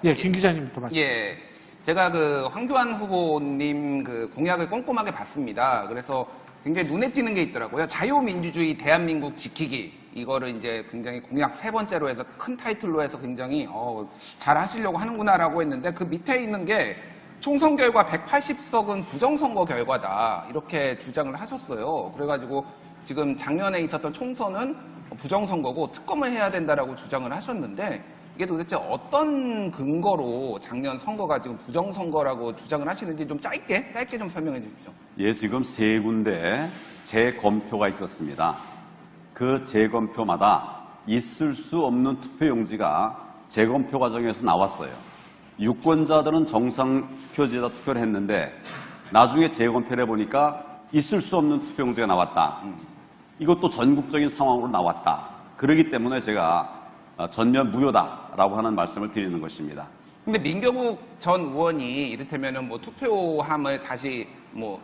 예, 김 기자님부터 말씀. 예. 제가 황교안 후보님 공약을 꼼꼼하게 봤습니다. 그래서 굉장히 눈에 띄는 게 있더라고요. 자유민주주의 대한민국 지키기. 이거를 이제 굉장히 공약 3번째로 해서 큰 타이틀로 해서 굉장히, 잘 하시려고 하는구나라고 했는데 그 밑에 있는 게 총선 결과 180석은 부정선거 결과다. 이렇게 주장을 하셨어요. 그래가지고 지금 작년에 있었던 총선은 부정선거고 특검을 해야 된다라고 주장을 하셨는데 이게 도대체 어떤 근거로 작년 선거가 지금 부정선거라고 주장을 하시는지 좀 짧게 좀 설명해 주십시오. 예, 지금 3군데 재검표가 있었습니다. 그 재검표마다 있을 수 없는 투표용지가 재검표 과정에서 나왔어요. 유권자들은 정상 투표지에다 투표를 했는데 나중에 재검표를 해보니까 있을 수 없는 투표용지가 나왔다. 이것도 전국적인 상황으로 나왔다. 그렇기 때문에 제가 전면 무효다라고 하는 말씀을 드리는 것입니다. 근데 민경욱 전 의원이 이를테면은 투표함을 다시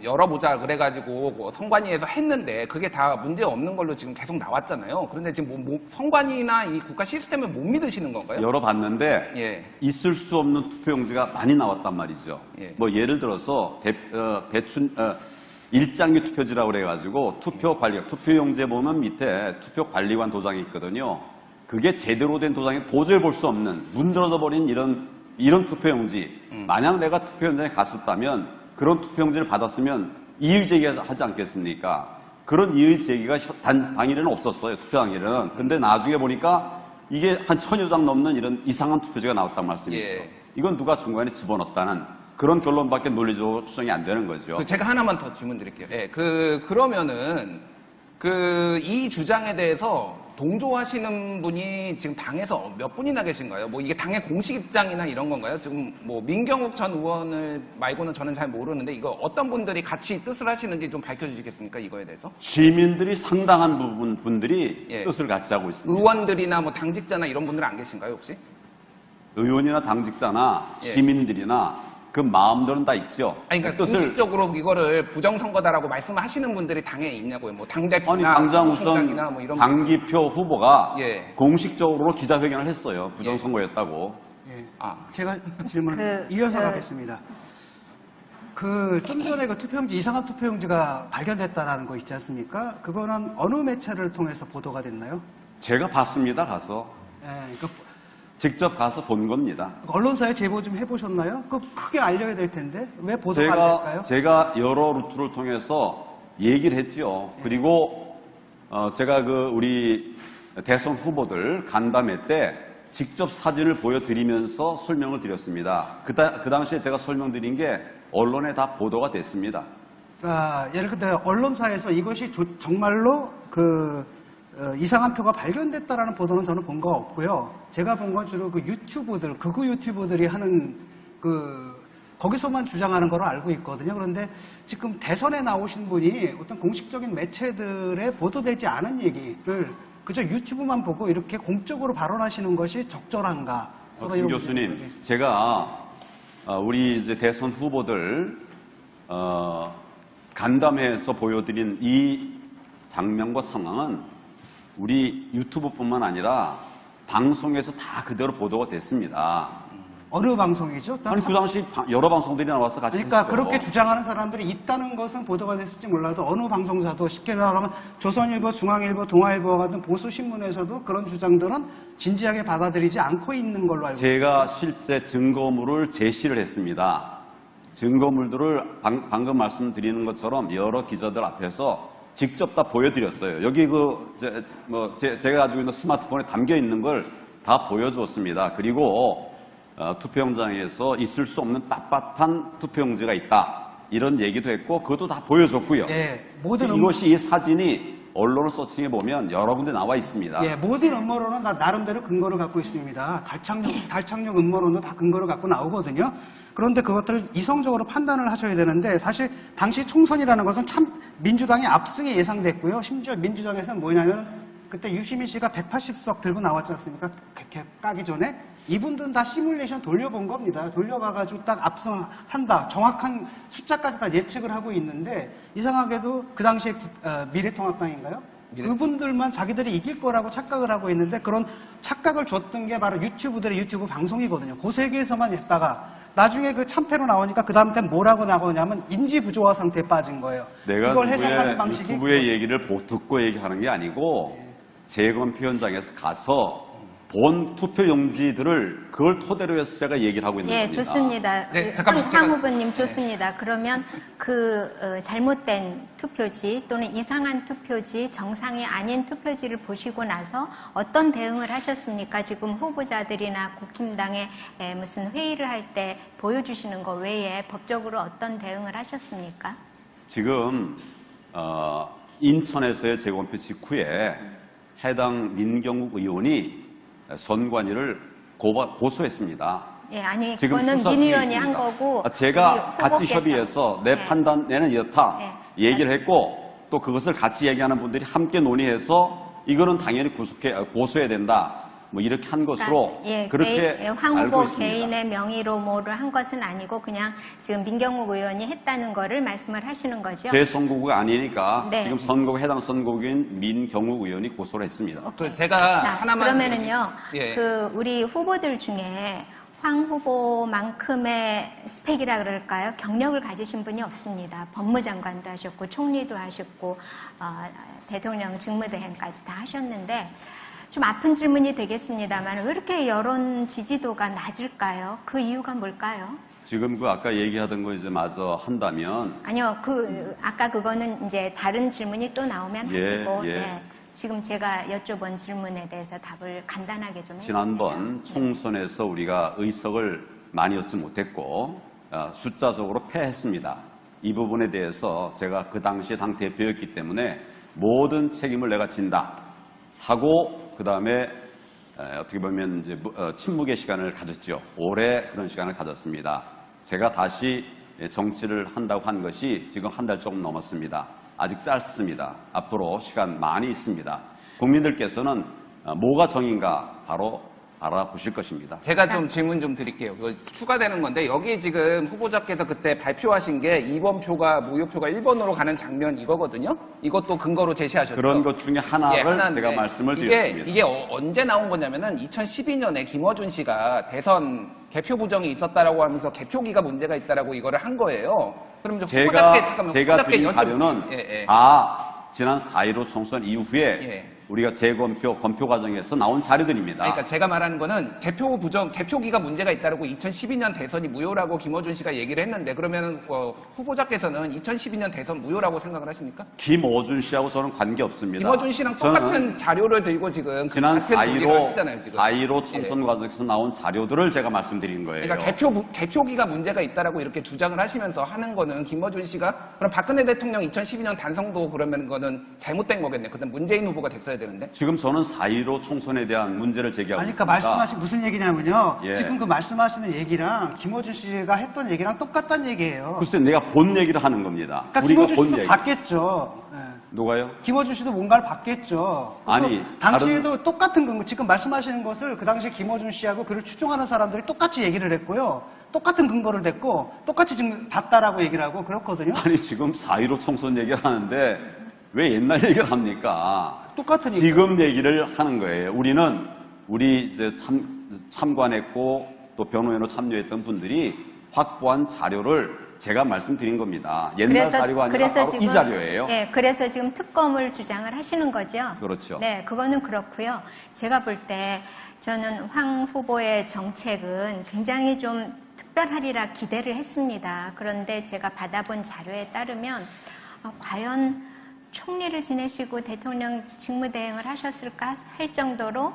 열어보자 그래가지고 선관위에서 했는데 그게 다 문제 없는 걸로 지금 계속 나왔잖아요. 그런데 지금 선관위나 이 국가 시스템을 못 믿으시는 건가요? 열어봤는데 예. 있을 수 없는 투표용지가 많이 나왔단 말이죠. 예. 예를 들어서 일장기 투표지라고 그래가지고 투표용지에 보면 밑에 투표관리관 도장이 있거든요. 그게 제대로 된 도장이 도저히 볼 수 없는 문드러져 버린 이런 투표용지. 만약 내가 투표 현장에 갔었다면 그런 투표용지를 받았으면 이의제기하지 않겠습니까? 그런 이의제기가 당일에는 없었어요. 투표 당일은. 근데 나중에 보니까 이게 한 1000여 장 넘는 이런 이상한 투표지가 나왔단 말씀이죠. 예. 이건 누가 중간에 집어넣었다는 그런 결론밖에 논리적으로 추정이 안 되는 거죠. 제가 하나만 더 질문 드릴게요. 예, 그러면은 이 주장에 대해서 동조하시는 분이 지금 당에서 몇 분이나 계신가요? 이게 당의 공식 입장이나 이런 건가요? 지금 민경욱 전 의원을 말고는 저는 잘 모르는데 이거 어떤 분들이 같이 뜻을 하시는지 좀 밝혀주시겠습니까? 이거에 대해서? 시민들이 상당한 분들이 예. 뜻을 같이 하고 있습니다. 의원들이나 당직자나 이런 분들은 안 계신가요, 혹시? 의원이나 당직자나 예. 시민들이나 그 마음들은 다 있죠. 그러니까 공식적으로 이거를 부정선거다라고 말씀하시는 분들이 당에 있냐고요. 당대표나 아니, 당장 우선 총장이나 이런 장기표 후보가 예. 공식적으로 기자회견을 했어요. 부정선거였다고. 예. 제가 질문을 이어서 가겠습니다. 좀 전에 투표용지, 이상한 투표용지가 발견됐다는 거 있지 않습니까? 그거는 어느 매체를 통해서 보도가 됐나요? 제가 봤습니다. 가서. 예, 직접 가서 본 겁니다. 언론사에 제보 좀 해보셨나요? 크게 알려야 될 텐데 왜 보도가 안 될까요? 제가 여러 루트를 통해서 얘기를 했지요. 예. 그리고 제가 우리 대선 후보들 간담회 때 직접 사진을 보여드리면서 설명을 드렸습니다. 그 당시에 제가 설명드린 게 언론에 다 보도가 됐습니다. 예를 들어 언론사에서 이것이 정말로 이상한 표가 발견됐다라는 보도는 저는 본 거 없고요. 제가 본 건 주로 극우 유튜버들이 하는 거기서만 주장하는 거로 알고 있거든요. 그런데 지금 대선에 나오신 분이 어떤 공식적인 매체들에 보도되지 않은 얘기를 그저 유튜브만 보고 이렇게 공적으로 발언하시는 것이 적절한가? 김 교수님, 제가 우리 이제 대선 후보들 간담회에서 보여드린 이 장면과 상황은 우리 유튜브뿐만 아니라 방송에서 다 그대로 보도가 됐습니다. 어느 방송이죠? 아니 그 당시 여러 방송들이 나와서 같이 그러니까 했죠. 그렇게 주장하는 사람들이 있다는 것은 보도가 됐을지 몰라도 어느 방송사도 쉽게 말하면 조선일보, 중앙일보, 동아일보 같은 보수 신문에서도 그런 주장들은 진지하게 받아들이지 않고 있는 걸로 알고 있습니다. 제가 실제 증거물을 제시를 했습니다. 증거물들을 방금 말씀드리는 것처럼 여러 기자들 앞에서 직접 다 보여드렸어요. 여기 제가 가지고 있는 스마트폰에 담겨 있는 걸 다 보여주었습니다. 그리고 투표용장에서 있을 수 없는 빳빳한 투표용지가 있다. 이런 얘기도 했고 그것도 다 보여줬고요. 예, 이것이 이 사진이 언론을 서칭해 보면 여러 군데 나와 있습니다. 예, 모든 음모론은 다 나름대로 근거를 갖고 있습니다. 달착륙 음모론도 다 근거를 갖고 나오거든요. 그런데 그것들을 이성적으로 판단을 하셔야 되는데 사실 당시 총선이라는 것은 참 민주당의 압승이 예상됐고요. 심지어 민주당에서는 뭐냐면 그때 유시민 씨가 180석 들고 나왔지 않습니까? 까기 전에. 이분들은 다 시뮬레이션 돌려본 겁니다. 돌려봐가지고 딱 압승한다. 정확한 숫자까지 다 예측을 하고 있는데 이상하게도 그 당시에 미래통합당인가요? 그분들만 자기들이 이길 거라고 착각을 하고 있는데 그런 착각을 줬던 게 바로 유튜브들의 유튜브 방송이거든요. 그 세계에서만 했다가 나중에 그 참패로 나오니까 그 다음부터 뭐라고 나오냐면 인지 부조화 상태에 빠진 거예요. 내가 이걸 해석하는 방식이 유튜브의 얘기를 듣고 얘기하는 게 아니고 재검표 현장에서 가서 본 투표용지들을 그걸 토대로 해서 제가 얘기를 하고 있는 예, 겁니다. 좋습니다. 네, 잠깐만, 황 후보님 좋습니다. 그러면 그 잘못된 투표지 또는 이상한 투표지, 정상이 아닌 투표지를 보시고 나서 어떤 대응을 하셨습니까? 지금 후보자들이나 국힘당에 무슨 회의를 할 때 보여주시는 거 외에 법적으로 어떤 대응을 하셨습니까? 지금 인천에서의 재검표 직후에 해당 민경욱 의원이 선관위를 고소했습니다. 예, 아니 지금 그거는 수사 민 중에 의원이 있습니다. 한 거고 제가 우리 같이 후보께서. 협의해서 내 네. 판단에는 이렇다 얘기를 했고 또 그것을 같이 얘기하는 분들이 함께 논의해서 이거는 당연히 고소해야 된다. 뭐 이렇게 한 것으로 그렇게 황 알고 후보 있습니다. 개인의 명의로 뭐를 한 것은 아니고 그냥 지금 민경욱 의원이 했다는 거를 말씀을 하시는 거죠. 제 선거구가 아니니까 네. 지금 해당 선거구인 민경욱 의원이 고소를 했습니다. 또 제가 자, 하나만 그러면은요, 예. 그 우리 후보들 중에 황 후보만큼의 스펙이라 그럴까요? 경력을 가지신 분이 없습니다. 법무장관도 하셨고, 총리도 하셨고, 대통령 직무대행까지 다 하셨는데, 좀 아픈 질문이 되겠습니다만, 왜 이렇게 여론 지지도가 낮을까요? 그 이유가 뭘까요? 지금 그 아까 얘기하던 거 이제 마저 한다면 아니요, 아까 그거는 이제 다른 질문이 또 나오면 하시고, 예. 네. 지금 제가 여쭤본 질문에 대해서 답을 간단하게 좀 해주세요. 지난번 총선에서 우리가 의석을 많이 얻지 못했고 숫자적으로 패했습니다. 이 부분에 대해서 제가 그 당시 당 대표였기 때문에 모든 책임을 내가 진다 하고 그 다음에 어떻게 보면 이제 침묵의 시간을 가졌죠. 오래 그런 시간을 가졌습니다. 제가 다시 정치를 한다고 한 것이 지금 한 달 조금 넘었습니다. 아직 짧습니다. 앞으로 시간 많이 있습니다. 국민들께서는 뭐가 정인가 바로 알아보실 것입니다. 제가 좀 질문 좀 드릴게요. 그거 추가되는 건데 여기 지금 후보자께서 그때 발표하신 게 2번 표가 무효표가 1번으로 가는 장면 이거거든요. 이것도 근거로 제시하셨죠. 그런 것 중에 하나를 하나인데 제가 말씀을 드렸습니다. 이게 언제 나온 거냐면은 2012년에 김어준 씨가 대선 개표 부정이 있었다라고 하면서 개표기가 문제가 있다라고 이거를 한 거예요. 그럼 좀 제가 드린 자료는 지난 4.15 총선 이후에 우리가 검표 과정에서 나온 자료들입니다. 그러니까 제가 말하는 거는 개표기가 문제가 있다라고 2012년 대선이 무효라고 김어준 씨가 얘기를 했는데 그러면 후보자께서는 2012년 대선 무효라고 생각을 하십니까? 김어준 씨하고 저는 관계 없습니다. 김어준 씨랑 똑같은 자료를 들고 지금 지난 같은 얘기를 하시잖아요, 지금. 4.15 총선 과정에서 나온 자료들을 제가 말씀드린 거예요. 그러니까 개표기가 문제가 있다라고 이렇게 주장을 하시면서 하는 거는 김어준 씨가 그럼 박근혜 대통령 2012년 단성도 그러면 그거는 잘못된 거겠네. 그때 문재인 후보가 됐어야 되는데. 지금 저는 4.15 총선에 대한 문제를 제기하고 아니, 있습니다. 그러니까 말씀하신 무슨 얘기냐면요. 예. 지금 그 말씀하시는 얘기랑 김어준 씨가 했던 얘기랑 똑같다는 얘기예요. 글쎄 내가 본 얘기를 하는 겁니다. 그러니까 우리가 김어준 본 씨도 얘기. 봤겠죠. 예. 누가요? 김어준 씨도 뭔가를 봤겠죠. 아니, 당시에도 똑같은 거 지금 말씀하시는 것을 그 당시 김어준 씨하고 그를 추종하는 사람들이 똑같이 얘기를 했고요. 똑같은 근거를 댔고 똑같이 지금 봤다라고 얘기를 하고 그렇거든요. 아니 지금 4.15 총선 얘기를 하는데 왜 옛날 얘기를 합니까? 똑같으니까. 지금 얘기를 하는 거예요. 우리 이제 참관했고 또 변호인으로 참여했던 분들이 확보한 자료를 제가 말씀드린 겁니다. 옛날 자료가 아니라 바로 이 자료예요. 예, 그래서 지금 특검을 주장을 하시는 거죠. 그렇죠. 네, 그거는 그렇고요. 제가 볼 때 저는 황 후보의 정책은 굉장히 좀 특별하리라 기대를 했습니다. 그런데 제가 받아본 자료에 따르면 과연 총리를 지내시고 대통령 직무대행을 하셨을까 할 정도로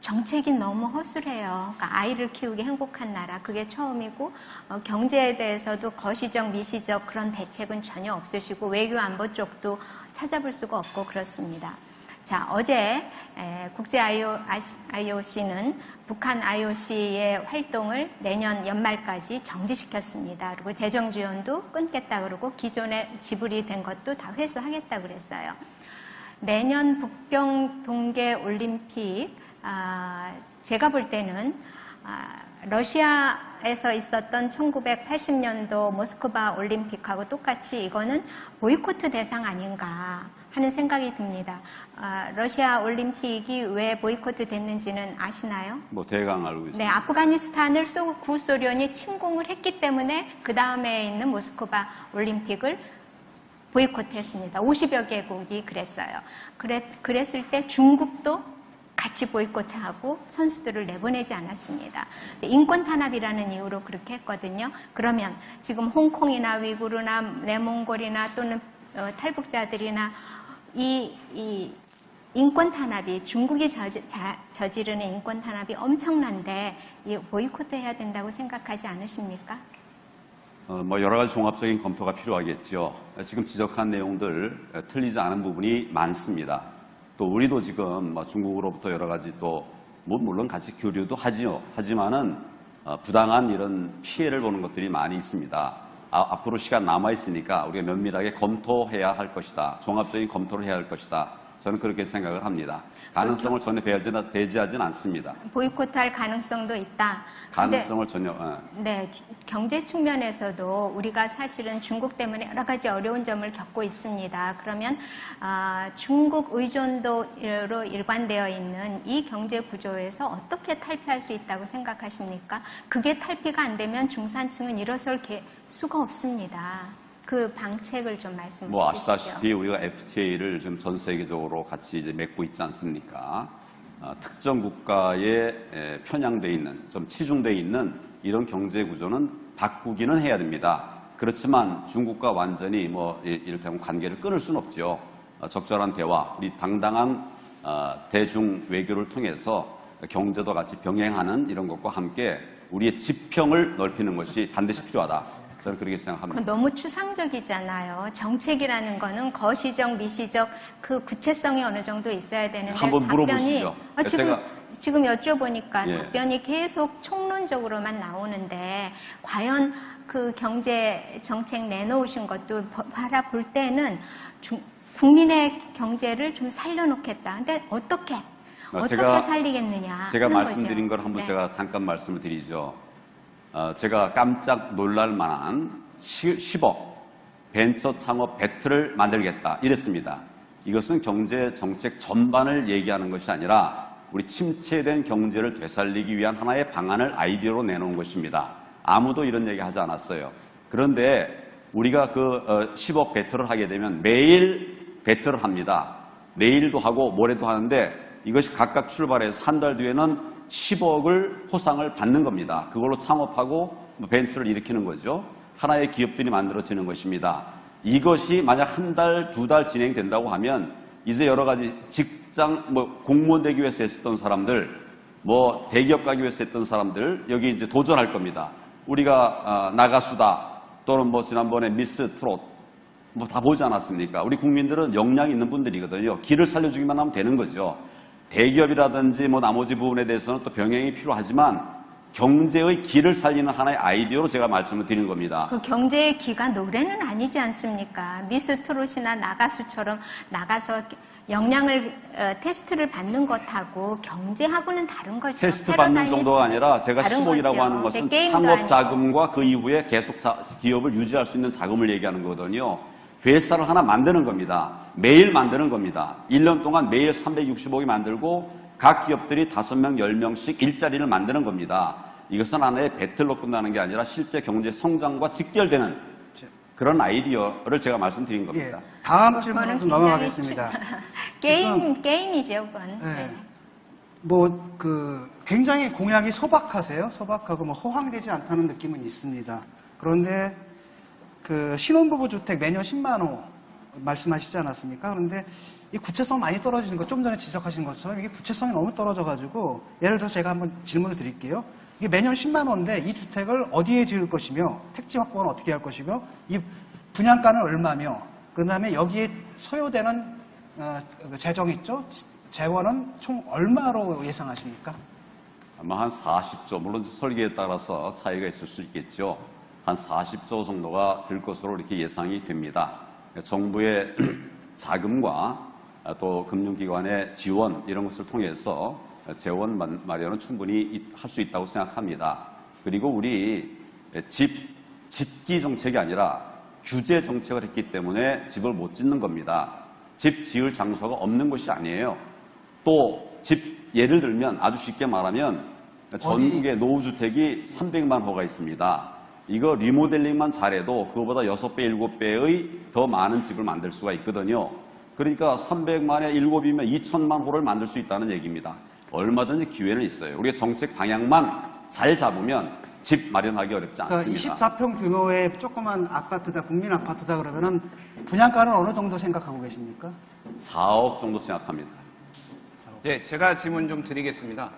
정책이 너무 허술해요. 그러니까 아이를 키우기 행복한 나라, 그게 처음이고 경제에 대해서도 거시적, 미시적 그런 대책은 전혀 없으시고 외교 안보 쪽도 찾아볼 수가 없고 그렇습니다. 자, 어제 국제 IOC는 북한 IOC의 활동을 내년 연말까지 정지시켰습니다. 그리고 재정 지원도 끊겠다 그러고 기존에 지불이 된 것도 다 회수하겠다 그랬어요. 내년 북경 동계 올림픽 제가 볼 때는 러시아에서 있었던 1980년도 모스크바 올림픽하고 똑같이 이거는 보이코트 대상 아닌가. 하는 생각이 듭니다. 러시아 올림픽이 왜 보이콧 됐는지는 아시나요? 뭐 대강 알고 있습니다. 네, 아프가니스탄을 구소련이 침공을 했기 때문에 그 다음에 있는 모스크바 올림픽을 보이콧했습니다. 50여 개국이 그랬어요. 그랬을 때 중국도 같이 보이콧하고 선수들을 내보내지 않았습니다. 인권 탄압이라는 이유로 그렇게 했거든요. 그러면 지금 홍콩이나 위구르나 내몽골이나 또는 탈북자들이나 이 인권 탄압이 중국이 저지르는 인권 탄압이 엄청난데 이 보이콧 해야 된다고 생각하지 않으십니까? 뭐 여러 가지 종합적인 검토가 필요하겠죠. 지금 지적한 내용들 틀리지 않은 부분이 많습니다. 또 우리도 지금 중국으로부터 여러 가지 또 물론 같이 교류도 하지요. 하지만은 부당한 이런 피해를 보는 것들이 많이 있습니다. 앞으로 시간 남아 있으니까 우리가 면밀하게 검토해야 할 것이다. 종합적인 검토를 해야 할 것이다. 저는 그렇게 생각을 합니다. 가능성을 전혀 배제하진 않습니다. 보이콧할 가능성도 있다. 가능성을 전혀. 네, 경제 측면에서도 우리가 사실은 중국 때문에 여러 가지 어려운 점을 겪고 있습니다. 그러면 중국 의존도로 일관되어 있는 이 경제 구조에서 어떻게 탈피할 수 있다고 생각하십니까? 그게 탈피가 안 되면 중산층은 일어설 수가 없습니다. 그 방책을 좀 말씀해 주시죠. 아시다시피 우리가 FTA를 지금 전 세계적으로 같이 이제 맺고 있지 않습니까? 특정 국가에 편향돼 있는, 좀 치중돼 있는 이런 경제 구조는 바꾸기는 해야 됩니다. 그렇지만 중국과 완전히 이를테면 관계를 끊을 수는 없죠. 적절한 대화, 우리 당당한 대중 외교를 통해서 경제도 같이 병행하는 이런 것과 함께 우리의 지평을 넓히는 것이 반드시 필요하다. 저는 그렇게 생각합니다. 너무 추상적이잖아요. 정책이라는 거는 거시적, 미시적 그 구체성이 어느 정도 있어야 되는데 한번 물어보시죠. 지금 여쭤보니까 예. 답변이 계속 총론적으로만 나오는데 과연 그 경제 정책 내놓으신 것도 바라볼 때는 국민의 경제를 좀 살려놓겠다. 근데 어떻게 살리겠느냐. 제가 하는 말씀드린 거죠. 걸 한번 네. 제가 잠깐 말씀을 드리죠. 제가 깜짝 놀랄 만한 10억 벤처 창업 배틀을 만들겠다 이랬습니다. 이것은 경제 정책 전반을 얘기하는 것이 아니라 우리 침체된 경제를 되살리기 위한 하나의 방안을 아이디어로 내놓은 것입니다. 아무도 이런 얘기 하지 않았어요. 그런데 우리가 그 10억 배틀을 하게 되면 매일 배틀을 합니다. 내일도 하고 모레도 하는데 이것이 각각 출발해서 한 달 뒤에는 10억을 포상을 받는 겁니다. 그걸로 창업하고 벤처를 일으키는 거죠. 하나의 기업들이 만들어지는 것입니다. 이것이 만약 한 달, 두 달 진행된다고 하면 이제 여러 가지 직장, 공무원 되기 위해서 했었던 사람들, 대기업 가기 위해서 했던 사람들 여기 이제 도전할 겁니다. 우리가 나가수다 또는 지난번에 미스 트롯 다 보지 않았습니까? 우리 국민들은 역량이 있는 분들이거든요. 길을 살려주기만 하면 되는 거죠. 대기업이라든지 나머지 부분에 대해서는 또 병행이 필요하지만 경제의 길을 살리는 하나의 아이디어로 제가 말씀을 드리는 겁니다. 그 경제의 기가 노래는 아니지 않습니까? 미스 트롯이나 나가수처럼 나가서 역량을 테스트를 받는 것하고 경제하고는 다른 거죠. 테스트 받는 정도가 아니라 제가 10억이라고 하는 것은 창업 자금과 그 이후에 계속 기업을 유지할 수 있는 자금을 얘기하는 거거든요. 회사를 하나 만드는 겁니다. 매일 만드는 겁니다. 1년 동안 매일 360억이 만들고 각 기업들이 5명, 10명씩 일자리를 만드는 겁니다. 이것은 하나의 배틀로 끝나는 게 아니라 실제 경제 성장과 직결되는 그런 아이디어를 제가 말씀드린 겁니다. 예, 다음 질문으로 좀 넘어가겠습니다. 게임이죠, 그건. 네. 네. 굉장히 공약이 소박하세요. 소박하고 호황되지 않다는 느낌은 있습니다. 그런데 신혼부부 주택 매년 10만 호 말씀하시지 않았습니까? 그런데 이 구체성 많이 떨어지는 거, 좀 전에 지적하신 것처럼 이게 구체성이 너무 떨어져가지고 예를 들어서 제가 한번 질문을 드릴게요. 이게 매년 10만 호인데 이 주택을 어디에 지을 것이며 택지 확보는 어떻게 할 것이며 이 분양가는 얼마며 그 다음에 여기에 소요되는 재정 있죠? 재원은 총 얼마로 예상하십니까? 아마 한 40조, 물론 설계에 따라서 차이가 있을 수 있겠죠. 한 40조 정도가 들 것으로 이렇게 예상이 됩니다. 정부의 자금과 또 금융기관의 지원 이런 것을 통해서 재원 마련은 충분히 할 수 있다고 생각합니다. 그리고 우리 짓기 정책이 아니라 규제 정책을 했기 때문에 집을 못 짓는 겁니다. 집 지을 장소가 없는 곳이 아니에요. 또 집 예를 들면 아주 쉽게 말하면 전국에 노후주택이 300만 호가 있습니다. 이거 리모델링만 잘해도 그거보다 6배, 7배의 더 많은 집을 만들 수가 있거든요. 그러니까 300만에 7이면 2천만 호를 만들 수 있다는 얘기입니다. 얼마든지 기회는 있어요. 우리가 정책 방향만 잘 잡으면 집 마련하기 어렵지 않습니다. 그러니까 24평 규모의 조그만 아파트다, 국민 아파트다 그러면은 분양가는 어느 정도 생각하고 계십니까? 4억 정도 생각합니다. 네, 제가 질문 좀 드리겠습니다.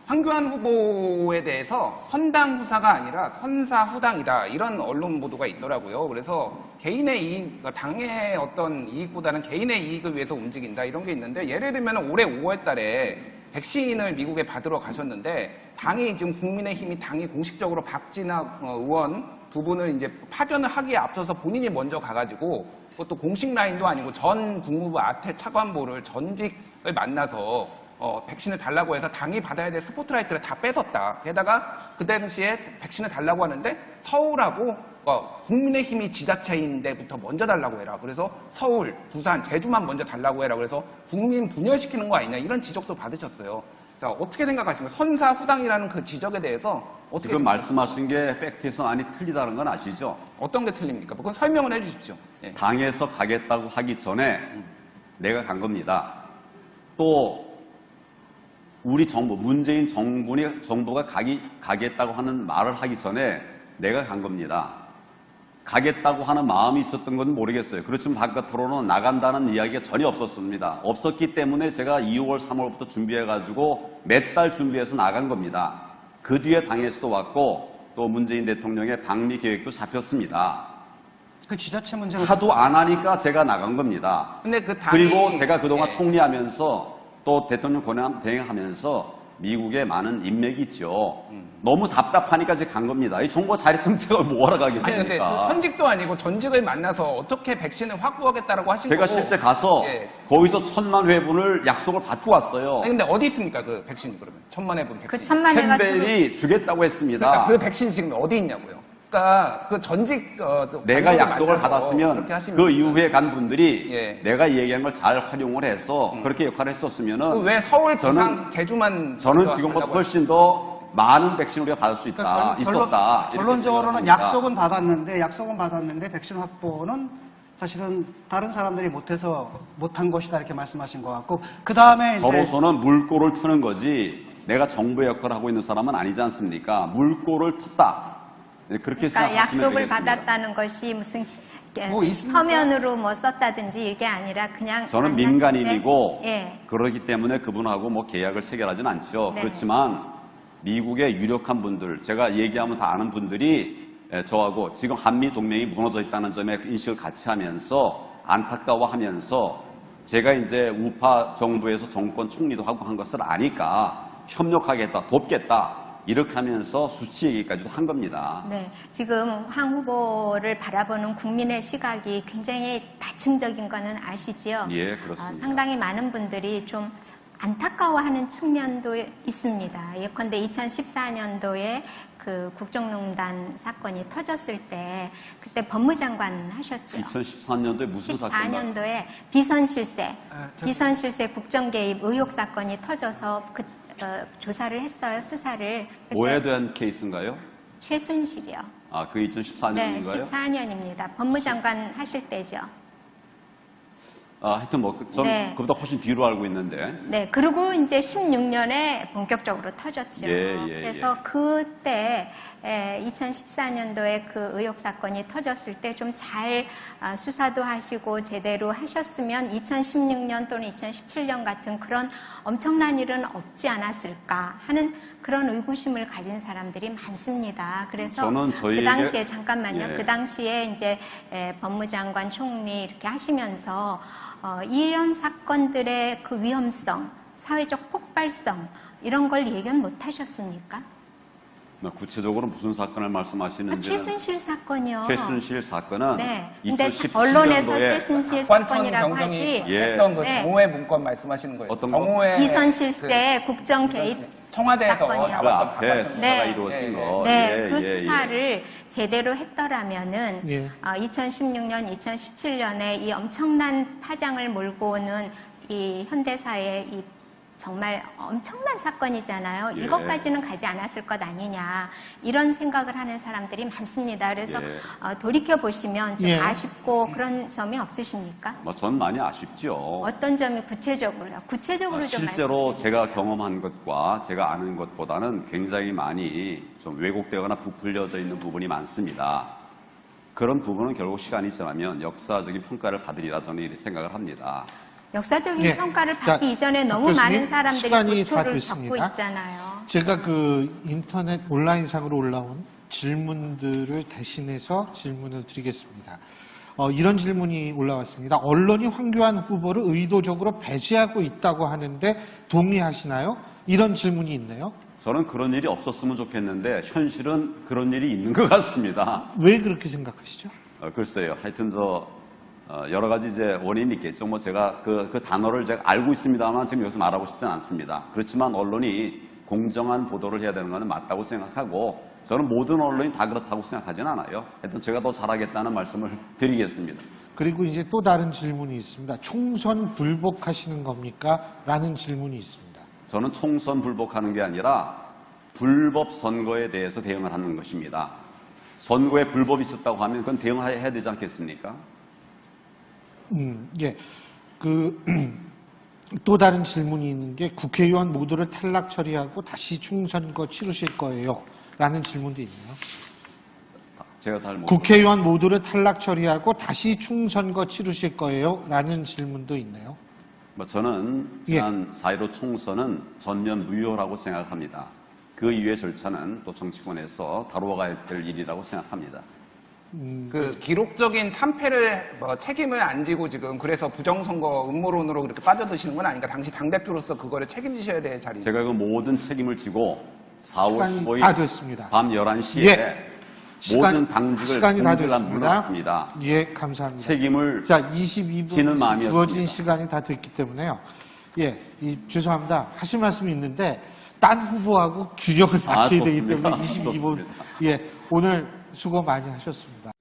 황교안 후보에 대해서 선당 후사가 아니라 선사 후당이다 이런 언론 보도가 있더라고요. 그래서 개인의 이익, 당의 어떤 이익보다는 개인의 이익을 위해서 움직인다 이런 게 있는데 예를 들면 올해 5월달에 백신을 미국에 받으러 가셨는데 당이 지금 국민의힘이 당이 공식적으로 박진학 의원 두 분을 이제 파견을 하기에 앞서서 본인이 먼저 가가지고 그것도 공식 라인도 아니고 전 국무부 아태 차관보를 전직을 만나서 백신을 달라고 해서 당이 받아야 될 스포트라이트를 다 뺏었다. 게다가 그 당시에 백신을 달라고 하는데 서울하고 국민의힘이 지자체인 데부터 먼저 달라고 해라. 그래서 서울, 부산, 제주만 먼저 달라고 해라. 그래서 국민 분열시키는 거 아니냐 이런 지적도 받으셨어요. 자, 어떻게 생각하십니까? 선사 후당이라는 그 지적에 대해서 어떻게 지금 말씀하신 게 팩트에서 많이 틀리다는 건 아시죠? 어떤 게 틀립니까? 그건 설명을 해주십시오. 예. 당에서 가겠다고 하기 전에 내가 간 겁니다. 또 우리 정부, 문재인 정부가 가겠다고 하는 말을 하기 전에 내가 간 겁니다. 가겠다고 하는 마음이 있었던 건 모르겠어요. 그렇지만 바깥으로는 나간다는 이야기가 전혀 없었습니다. 없었기 때문에 제가 2월, 3월부터 준비해가지고 몇 달 준비해서 나간 겁니다. 그 뒤에 당에서도 왔고 또 문재인 대통령의 방미 계획도 잡혔습니다. 그 지자체 문제는 하도 안 하니까 제가 나간 겁니다. 근데 그 당이 그리고 제가 그동안 예. 총리하면서 또 대통령 권한 대행하면서 미국에 많은 인맥이 있죠. 너무 답답하니까 제가 간 겁니다. 이 정부가 잘했으면 제가 뭐하러 아니 근데 가겠습니까? 현직도 아니고 전직을 만나서 어떻게 백신을 확보하겠다라고 하신 제가 거고 실제 가서 예. 거기서 1000만 회분을 약속을 받고 왔어요. 아니 근데 어디 있습니까 그 백신이 그러면 1000만 회분 그 백신 1000만 회가 캠벨이 주겠다고 했습니다. 그러니까 그 백신 지금 어디 있냐고요. 그러니까 그 전직 내가 관료를 약속을 만나서 받았으면 그렇게 하시면 그 이후에 간 분들이 예. 내가 얘기한 걸 잘 활용을 해서 그렇게 역할을 했었으면은 왜 서울, 부산, 저는 제주만 저는 지금보다 하려고 훨씬 더 많은 백신을 우리가 받을 수 있다, 그러니까 있었다. 이렇게 결론적으로는 생각합니다. 약속은 받았는데 백신 확보는 사실은 다른 사람들이 못한 것이다 이렇게 말씀하신 것 같고 그 다음에 이제 저로서는 물꼬를 트는 거지 내가 정부 역할을 하고 있는 사람은 아니지 않습니까? 물꼬를 텄다. 그렇게 그러니까 생각하시면 약속을 되겠습니다. 받았다는 것이 무슨 뭐 있습니까? 서면으로 뭐 썼다든지 이게 아니라 그냥 저는 만났을 때, 민간인이고 예. 그러기 때문에 그분하고 뭐 계약을 체결하진 않죠. 네네. 그렇지만 미국의 유력한 분들, 제가 얘기하면 다 아는 분들이 저하고 지금 한미 동맹이 무너져 있다는 점에 인식을 같이 하면서 안타까워하면서 제가 이제 우파 정부에서 정권 총리도 하고 한 것을 아니까 협력하겠다, 돕겠다 이렇게 하면서 수치 얘기까지도 한 겁니다. 네, 지금 황 후보를 바라보는 국민의 시각이 굉장히 다층적인 거는 아시지요? 예, 그렇습니다. 상당히 많은 분들이 좀 안타까워하는 측면도 있습니다. 예컨대 2014년도에 그 국정농단 사건이 터졌을 때 그때 법무장관 하셨죠. 2014년도에 무슨 사건인가요? 14년도에 비선실세, 저- 비선실세 국정개입 의혹 사건이 터져서 조사를 했어요, 수사를. 뭐에 대한 케이스인가요? 최순실이요. 아, 그 네, 2014년인가요? 14년입니다. 법무장관 하실 때죠. 아, 하여튼 뭐, 저는 네. 그보다 훨씬 뒤로 알고 있는데. 네, 그리고 이제 16년에 본격적으로 터졌죠. 예, 그래서 그때 2014년도에 그 의혹 사건이 터졌을 때 좀 잘 수사도 하시고 제대로 하셨으면 2016년 또는 2017년 같은 그런 엄청난 일은 없지 않았을까 하는 그런 의구심을 가진 사람들이 많습니다. 그래서 저는 그 저희에게- 당시에 잠깐만요. 예. 그 당시에 이제 법무장관, 총리 이렇게 하시면서 이런 사건들의 그 위험성, 사회적 폭발성 이런 걸 예견 못 하셨습니까? 구체적으로 무슨 사건을 말씀하시는지는 최순실 사건이요. 최순실 사건은 네. 근데 2017년도에 언론에서 최순실 관천 사건이라고 경정이 하지. 예. 했던 그 네. 정오회 문건 말씀하시는 거예요. 어떤 거? 정오회 비선실세 국정 개입 청와대에서 사건이요. 그 나왔던 앞에 사건. 수사가 네. 이루어진 거. 네, 예, 그 예, 수사를 제대로 했더라면은 예. 2016년, 2017년에 이 엄청난 파장을 몰고 오는 이 현대사의 이 정말 엄청난 사건이잖아요. 예. 이것까지는 가지 않았을 것 아니냐 이런 생각을 하는 사람들이 많습니다. 그래서 예. 돌이켜 보시면 좀 예. 아쉽고 그런 점이 없으십니까? 전 많이 아쉽죠. 어떤 점이 구체적으로요? 구체적으로 좀 실제로 말씀해 제가 주세요. 경험한 것과 제가 아는 것보다는 굉장히 많이 좀 왜곡되거나 부풀려져 있는 부분이 많습니다. 그런 부분은 결국 시간이 지나면 역사적인 평가를 받으리라 저는 이렇게 생각을 합니다. 역사적인 예. 평가를 자, 받기 이전에 너무 교수님, 많은 사람들이 시간이 다 고초를 됐습니다. 겪고 있잖아요. 제가 그 인터넷 온라인상으로 올라온 질문들을 대신해서 질문을 드리겠습니다. 이런 질문이 올라왔습니다. 언론이 황교안 후보를 의도적으로 배제하고 있다고 하는데 동의하시나요? 이런 질문이 있네요. 저는 그런 일이 없었으면 좋겠는데 현실은 그런 일이 있는 것 같습니다. 왜 그렇게 생각하시죠? 글쎄요. 하여튼 여러 가지 이제 원인이 있겠죠. 제가 그 단어를 제가 알고 있습니다만 지금 여기서 말하고 싶지는 않습니다. 그렇지만 언론이 공정한 보도를 해야 되는 것은 맞다고 생각하고 저는 모든 언론이 다 그렇다고 생각하지는 않아요. 하여튼 제가 더 잘하겠다는 말씀을 드리겠습니다. 그리고 이제 또 다른 질문이 있습니다. 총선 불복하시는 겁니까? 라는 질문이 있습니다. 저는 총선 불복하는 게 아니라 불법 선거에 대해서 대응을 하는 것입니다. 선거에 불법이 있었다고 하면 그건 대응해야 되지 않겠습니까? 예. 또 다른 질문이 있는 게 국회의원 모두를 탈락 처리하고 다시 총선거 치르실 거예요? 라는 질문도 있네요. 제가 잘 국회의원 모두를 탈락 처리하고 다시 총선거 치르실 거예요? 라는 질문도 있네요. 저는 지난 4.15 총선은 전면 무효라고 생각합니다. 그 이후의 절차는 또 정치권에서 다루어가야 될 일이라고 생각합니다. 그 기록적인 참패를 책임을 안 지고 지금 그래서 부정선거 음모론으로 그렇게 빠져드시는 건 아닌가? 당시 당대표로서 그거를 책임지셔야 될 자리죠. 제가 그 모든 책임을 지고 4월 시간이 15일 다 됐습니다. 밤 11시에 예. 모든 당직을 시간이 다 공개한 됐습니다. 물러났습니다. 예, 감사합니다. 책임을 자, 지는 22분 마음이었습니다. 주어진 시간이 다 됐기 때문에요. 예, 죄송합니다. 하실 말씀이 있는데 딴 후보하고 균형을 맞춰야 되기 좋습니다. 때문에 22분. 좋습니다. 예, 오늘 수고 많이 하셨습니다.